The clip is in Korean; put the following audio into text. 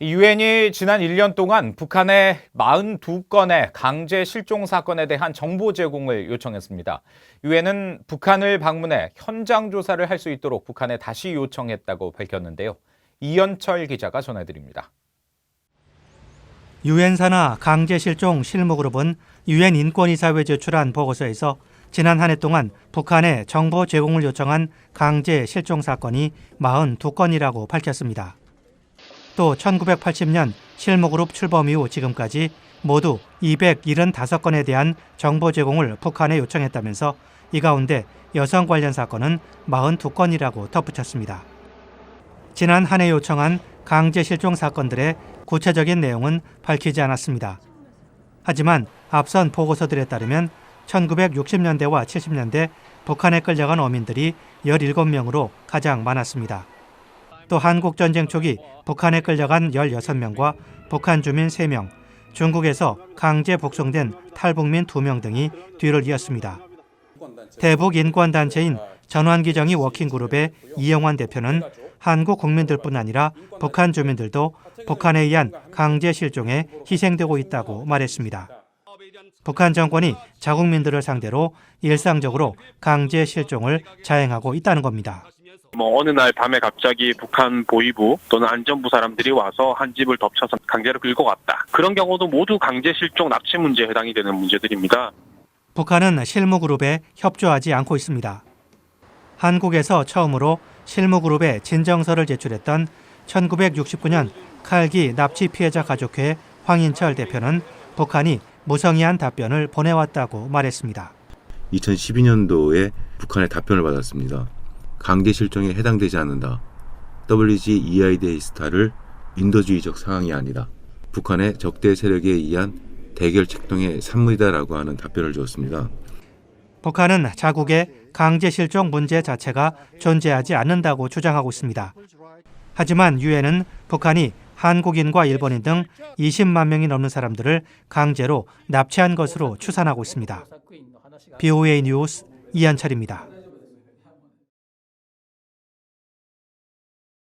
유엔이 지난 1년 동안 북한의 42건의 강제 실종 사건에 대한 정보 제공을 요청했습니다. 유엔은 북한을 방문해 현장 조사를 할 수 있도록 북한에 다시 요청했다고 밝혔는데요. 이현철 기자가 전해드립니다. 유엔 산하 강제 실종 실무그룹은 유엔 인권이사회 제출한 보고서에서 지난 한 해 동안 북한에 정보 제공을 요청한 강제 실종 사건이 42건이라고 밝혔습니다. 또 1980년 실무그룹 출범 이후 지금까지 모두 275건에 대한 정보 제공을 북한에 요청했다면서 이 가운데 여성 관련 사건은 42건이라고 덧붙였습니다. 지난 한 해 요청한 강제 실종 사건들의 구체적인 내용은 밝히지 않았습니다. 하지만 앞선 보고서들에 따르면 1960년대와 70년대 북한에 끌려간 어민들이 17명으로 가장 많았습니다. 또 한국전쟁 초기 북한에 끌려간 16명과 북한 주민 3명, 중국에서 강제 복송된 탈북민 2명 등이 뒤를 이었습니다. 대북 인권단체인 전환기정의 워킹그룹의 이영환 대표는 한국 국민들뿐 아니라 북한 주민들도 북한에 의한 강제 실종에 희생되고 있다고 말했습니다. 북한 정권이 자국민들을 상대로 일상적으로 강제 실종을 자행하고 있다는 겁니다. 어느 날 밤에 갑자기 북한 보위부 또는 안전부 사람들이 와서 한 집을 덮쳐서 강제로 끌고 갔다. 그런 경우도 모두 강제 실종 납치 문제에 해당이 되는 문제들입니다. 북한은 실무그룹에 협조하지 않고 있습니다. 한국에서 처음으로 실무그룹에 진정서를 제출했던 1969년 칼기 납치 피해자 가족회 황인철 대표는 북한이 무성의한 답변을 보내왔다고 말했습니다. 2012년도에 북한의 답변을 받았습니다. 강제 실종에 해당되지 않는다. WGEID의 스타를 인도주의적 상황이 아니다. 북한의 적대 세력에 의한 대결 책동의 산물이다라고 하는 답변을 주었습니다. 북한은 자국의 강제 실종 문제 자체가 존재하지 않는다고 주장하고 있습니다. 하지만 유엔은 북한이 한국인과 일본인 등 20만 명이 넘는 사람들을 강제로 납치한 것으로 추산하고 있습니다. BOA 뉴스 이한철입니다.